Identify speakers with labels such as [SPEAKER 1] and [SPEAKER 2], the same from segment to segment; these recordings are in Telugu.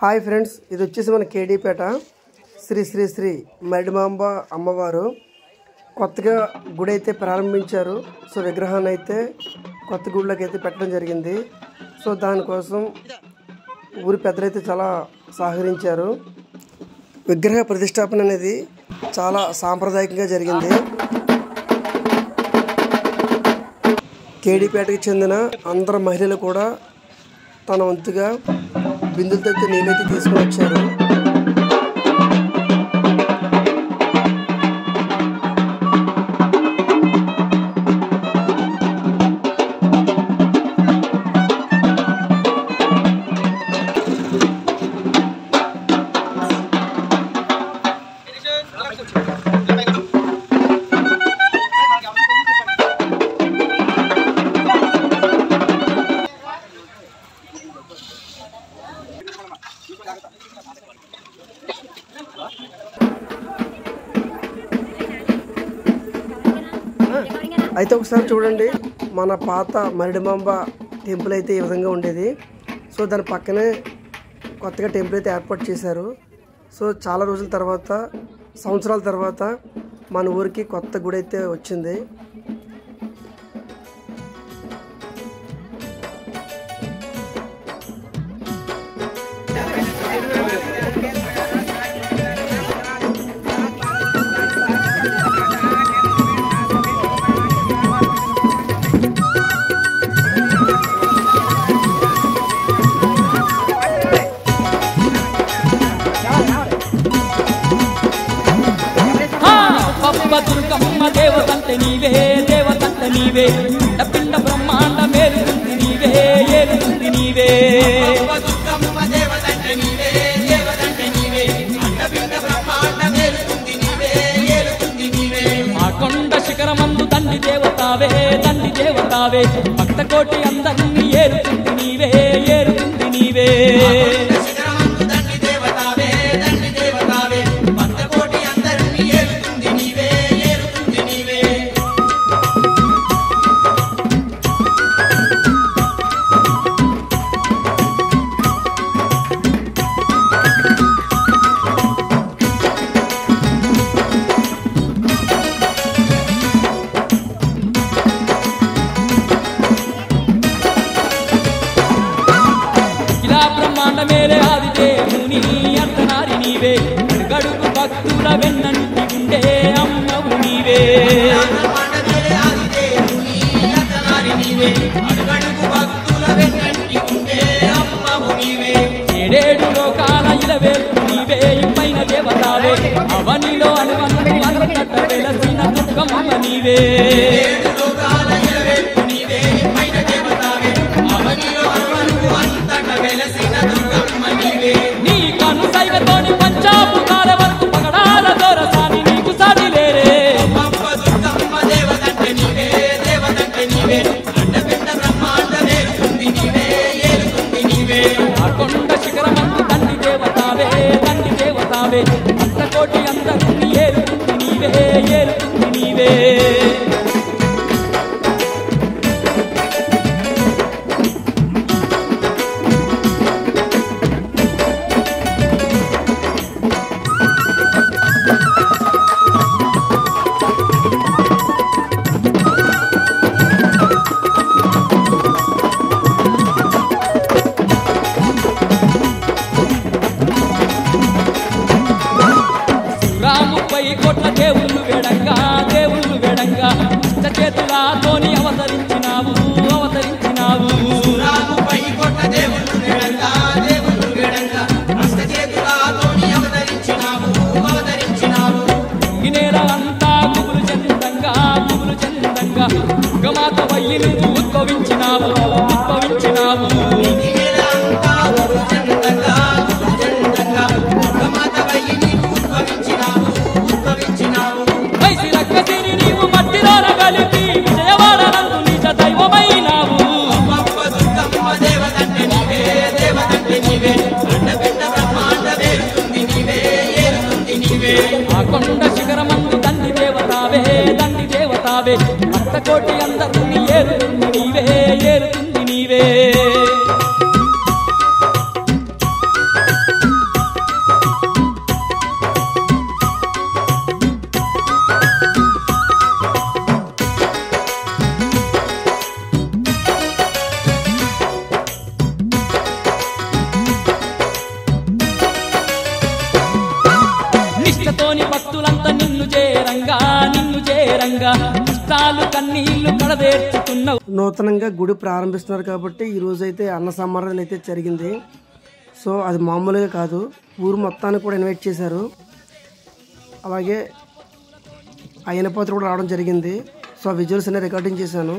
[SPEAKER 1] హాయ్ ఫ్రెండ్స్, ఇది వచ్చేసి మన కేడీపేట శ్రీ శ్రీ శ్రీ మరిడిమాంబ అమ్మవారు కొత్తగా గుడి అయితే ప్రారంభించారు. సో విగ్రహాన్ని అయితే కొత్త గుడిలోకి అయితే పెట్టడం జరిగింది. సో దానికోసం ఊరి పెద్దలైతే చాలా సహకరించారు. విగ్రహ ప్రతిష్టాపన అనేది చాలా సాంప్రదాయకంగా జరిగింది. కేడీపేటకి చెందిన అందరు మహిళలు కూడా తన వంతుగా బిందులతో అయితే నీళ్ళైతే తీసుకుని వచ్చారు. అయితే ఒకసారి చూడండి, మన పాత మరిడిమాంబ టెంపుల్ అయితే ఈ విధంగా ఉండేది. సో దాని పక్కనే కొత్తగా టెంపుల్ అయితే ఏర్పాటు చేశారు. సో చాలా రోజుల తర్వాత, సంవత్సరాల తర్వాత మన ఊరికి కొత్త గుడి అయితే వచ్చింది.
[SPEAKER 2] దుర్గమ్మ దేవతంత నీవే, దేవతంత నీవే, పిండ బ్రహ్మాండ మేలుతుంది నీవే, ఏలుతుంది నీవే. దుర్గమ్మ దేవతంత నీవే, దేవతంత నీవే, పిండ బ్రహ్మాండ మేలుతుంది నీవే, ఏలుతుంది నీవే. ఆ కొండ శిఖరమందు దండి దేవతావే, దండి దేవతావే, భక్త కోటి అందరినీ ఏలుతుంది నీవే, ఏలుతుంది నీవే. మేలే ఆదిదేవుని అంతనారి నీవే, గడుగు భక్తుల వెన్నంటి ఉండే అమ్మవు నీవే. ఏడేడు లోకాల ఇలవేల్పు నీవే, పైన దేవతావే, అవనిలో అనువను అంతట వెలసిన దుర్గమ్మ నీవే. నీ కను సైగతోని పంచాభూతాల వరకు పగడాల దొరసాని నీకు సాటి లేరే. ఆ కొండ శిఖరమందు దండి దేవతావే, దండి దేవతావే, అంత కోటి అందరినీ ఏలుతుంది నీవే, ఏలుతుంది నీవే. కోట్ల దేవుళ్ళు వేడంగా, దేవుళ్ళు వేడంగా, చేతులతోని అవతరించినావు, అవతరించినావు. ఈ నేల అంతా గుబులు చెందంగా, గుబులు చెందంగా, గమాత వయ్యి నువ్వు ఉద్భవించినావు, ఉద్భవించినావు. ఆ కొండ శిఖరమందు దండి దేవతావే, దండి దేవతావే, భక్త కోటి అందరినీ ఏలుతుంది నీవే, ఏలుతుంది నీవే. చేరంగా నిన్ను చేరంగా కష్టాలు కన్నీళ్లు కడదేర్చుకున్నావు.
[SPEAKER 1] నూతనంగా గుడి ప్రారంభిస్తున్నారు కాబట్టి ఈరోజు అయితే అన్న సమారాధన అయితే జరిగింది. సో అది మామూలుగా కాదు, ఊరు మొత్తాన్ని కూడా ఇన్వైట్ చేశారు. అలాగే అయ్యన పాత్ర కూడా రావడం జరిగింది. సో ఆ విజువల్స్ అన్నీ రికార్డింగ్ చేశాను.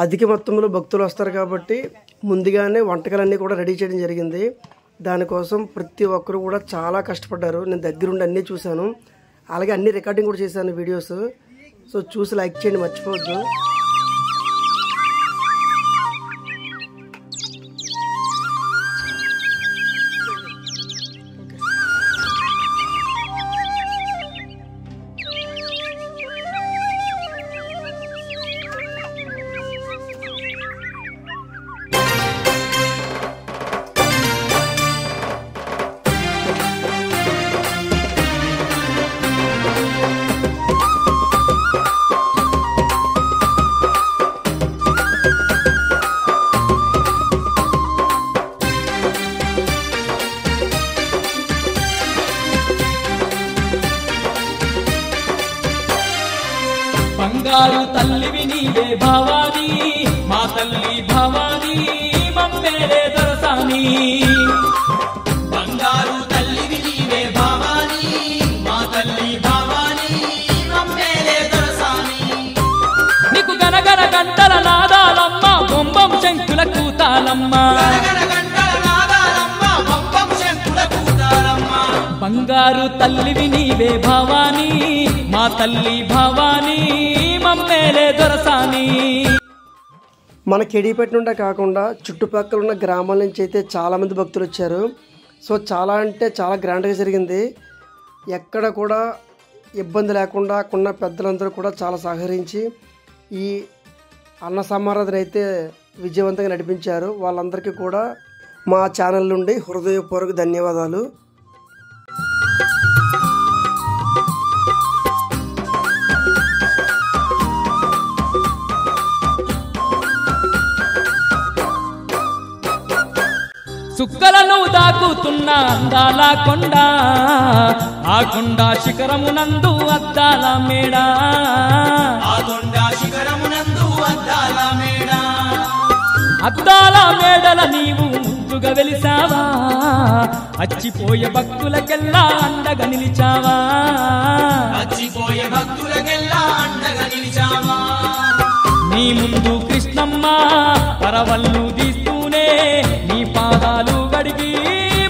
[SPEAKER 1] అధిక మొత్తంలో భక్తులు వస్తారు కాబట్టి ముందుగానే వంటకాలన్నీ కూడా రెడీ చేయడం జరిగింది. దానికోసం ప్రతి ఒక్కరు కూడా చాలా కష్టపడ్డారు. నేను దగ్గరుండి అన్నీ చూశాను, అలాగే అన్ని రికార్డింగ్ కూడా చేశాను వీడియోస్. సో చూసి లైక్ చేయండి, మర్చిపోవద్దు.
[SPEAKER 2] బంగారు తల్లివి నీవే భవానీ, మా తల్లి భవానీ మమ్మేలే దొరసాని. బంగారు తల్లివి నీవే భవానీ, మా తల్లి భవానీ మమ్మేలే దొరసాని. నీకు గనగన గంటల నాదాలమ్మ, బొంబం శంకుల కూతాలమ్మ. బంగారు తల్లివి నీవే భవానీ, మా తల్లి భవానీ మమ్మేలే దొరసాని.
[SPEAKER 1] మన కేడీపేట నుండే కాకుండా చుట్టుపక్కల ఉన్న గ్రామాల నుంచి అయితే చాలామంది భక్తులు వచ్చారు. సో చాలా అంటే చాలా గ్రాండ్గా జరిగింది. ఎక్కడ కూడా ఇబ్బంది లేకుండా ఉన్న పెద్దలందరూ కూడా చాలా సహకరించి ఈ అన్న సమారాధన అయితే విజయవంతంగా నడిపించారు. వాళ్ళందరికీ కూడా మా ఛానల్ నుండి హృదయపూర్వక ధన్యవాదాలు.
[SPEAKER 2] సుక్కలను దాకుతున్న అందాల కొండ, ఆ కొండ శిఖరమునందు అద్దాల మేడ. ఆ కొండ శిఖరమునందు అద్దాల మేడ. అద్దాల మేడల నీవు ముద్దుగా వెలిసావా, అచ్చిపోయే భక్తులకెల్లా అండగా నిలిచావా. అచ్చిపోయే భక్తులకెల్లా అండగా నిలిచావా. నీ ముందు కృష్ణమ్మ పరవళ్ళు తీస్తూనే నీ పాదాలు గడిగి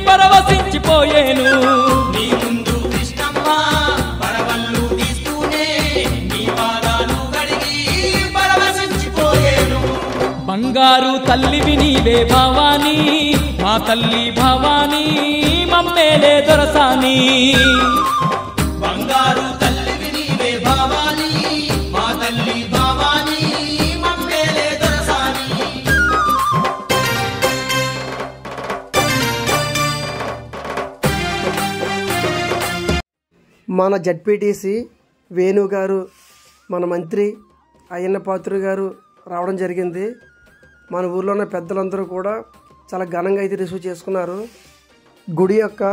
[SPEAKER 2] పరవశించిపోయేను. నీ ముందు కృష్ణమ్మ పరవళ్ళు తీస్తూనే నీ పాదాలు గడిగి పరవశించిపోయేను. బంగారు తల్లివి నీవే భవానీ, మా తల్లి భవానీ మమ్మేలే దొరసాని. బంగారు తల్లివి నీవే భవానీ, మా తల్లి భవానీ మమ్మేలే దొరసాని.
[SPEAKER 1] మన జడ్పీటీసీ వేణు గారు, మన మంత్రి అయ్యన్న పాత్ర గారు రావడం జరిగింది. మన ఊర్లో ఉన్న పెద్దలందరూ కూడా చాలా ఘనంగా అయితే రిసీవ్ చేసుకున్నారు. గుడి యొక్క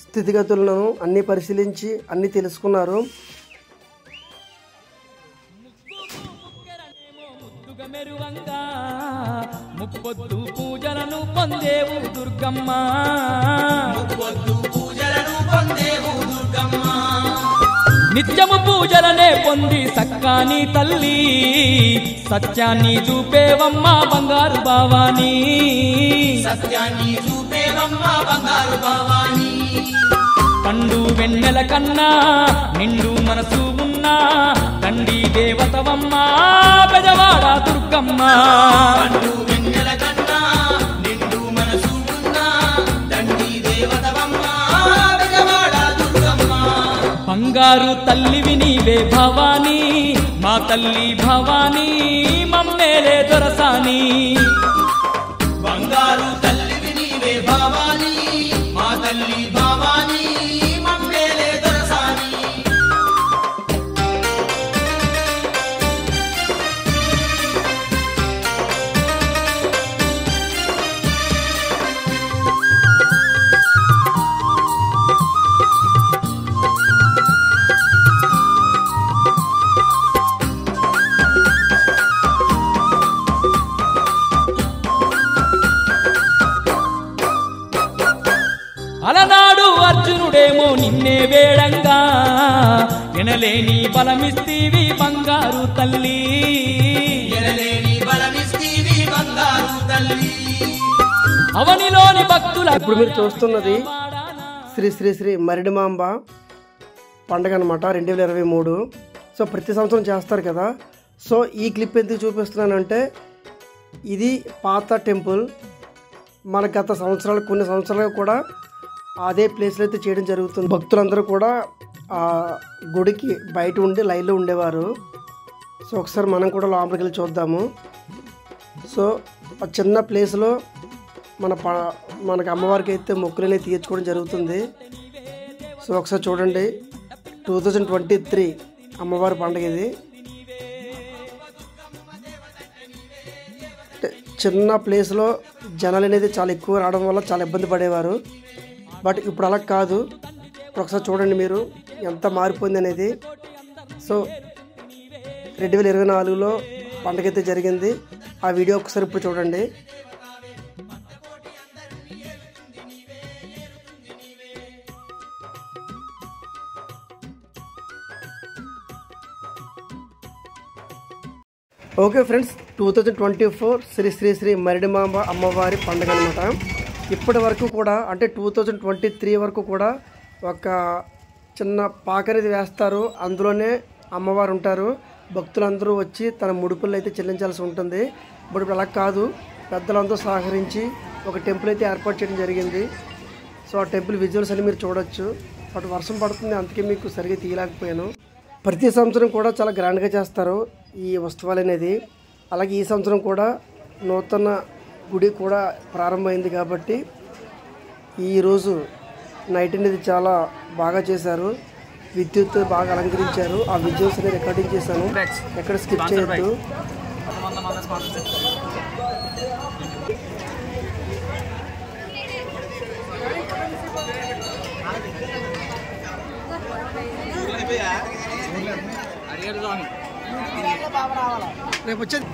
[SPEAKER 1] స్థితిగతులను అన్నీ పరిశీలించి అన్నీ తెలుసుకున్నారు.
[SPEAKER 2] మెరువంగా ముప్పొద్దు పూజలను పొందేవు దుర్గమ్మ ముప్పొద్దు పూజలను పొందేవు దుర్గమ్మ నిత్యము పూజలనే పొంది సక్కాని తల్లి సత్యాన్ని చూపేవమ్మ బంగారు భావాని సత్యాన్ని చూపేవమ్మ బంగారు భావాని పండు వెన్నెల కన్నా నిండు మనసు ఉన్నా తండ్రి దేవతవమ్మ బెజవాడ దుర్గమ్మ పండు వెన్నెల కన్నా నిండు మనసు ఉన్నా తండ్రి దేవతవమ్మ బెజవాడ దుర్గమ్మ బంగారు తల్లివి నీవే భవాని మా తల్లి భవాని మమ్మేలే దొరసాని బంగారు తల్లివి నీవే భవాని మా తల్లి భవాని అలనాడు అర్జునుడేమో నిన్నే వేడంగా ఎనలేని బలమిస్తీవి బంగారు తల్లి ఎనలేని బలమిస్తీవి బంగారు తల్లి అవనిలోని భక్తుల
[SPEAKER 1] ఇప్పుడు మీరు చూస్తున్నది శ్రీ శ్రీ శ్రీ మరిడిమాంబ పండుగ అనమాట 2023. సో ప్రతి సంవత్సరం చేస్తారు కదా. సో ఈ క్లిప్ ఎందుకు చూపిస్తున్నానంటే ఇది పాత టెంపుల్. మన గత సంవత్సరాలు కొన్ని సంవత్సరాలుగా కూడా అదే ప్లేస్లో అయితే చేయడం జరుగుతుంది. భక్తులందరూ కూడా ఆ గుడికి బయట ఉండి లైన్లో ఉండేవారు. సో ఒకసారి మనం కూడా లోపలికి వెళ్ళి చూద్దాము. సో ఆ చిన్న ప్లేస్లో మనకు అమ్మవారికి అయితే మొక్కులని తీర్చుకోవడం జరుగుతుంది. సో ఒకసారి చూడండి, 2023 అమ్మవారి పండుగ ఇది. చిన్న ప్లేస్లో జనాలు అనేది చాలా ఎక్కువ రావడం వల్ల చాలా ఇబ్బంది పడేవారు. బట్ ఇప్పుడు అలా కాదు. ఒకసారి చూడండి మీరు ఎంత మారిపోయింది అనేది. సో 2024లో పండుగ అయితే జరిగింది. ఆ వీడియో ఒకసారి ఇప్పుడు చూడండి. ఓకే ఫ్రెండ్స్, 2024 శ్రీ శ్రీ శ్రీ మరిడిమాంబ అమ్మవారి పండుగ అనమాట. ఇప్పటి వరకు కూడా అంటే 2023 వరకు కూడా ఒక చిన్న పాక అనేది వేస్తారు. అందులోనే అమ్మవారు ఉంటారు. భక్తులందరూ వచ్చి తన ముడుపులు అయితే చెల్లించాల్సి ఉంటుంది. ఇప్పుడు అలా కాదు, పెద్దలందరూ సహకరించి ఒక టెంపుల్ అయితే ఏర్పాటు చేయడం జరిగింది. సో ఆ టెంపుల్ విజువల్స్ అని మీరు చూడొచ్చు. బట్ వర్షం పడుతుంది, అందుకే మీకు సరిగ్గా తీయలేకపోయాను. ప్రతి సంవత్సరం కూడా చాలా గ్రాండ్గా చేస్తారు ఈ ఉత్సవాలు అనేది. అలాగే ఈ సంవత్సరం కూడా నూతన గుడి కూడా ప్రారంభమైంది కాబట్టి ఈరోజు నైట్ అనేది చాలా బాగా చేశారు. విద్యుత్ బాగా అలంకరించారు. ఆ విజువల్స్ అనేది రికార్డింగ్ చేశాను, ఎక్కడ స్కిప్ చేయొద్దు. రేపు వచ్చేది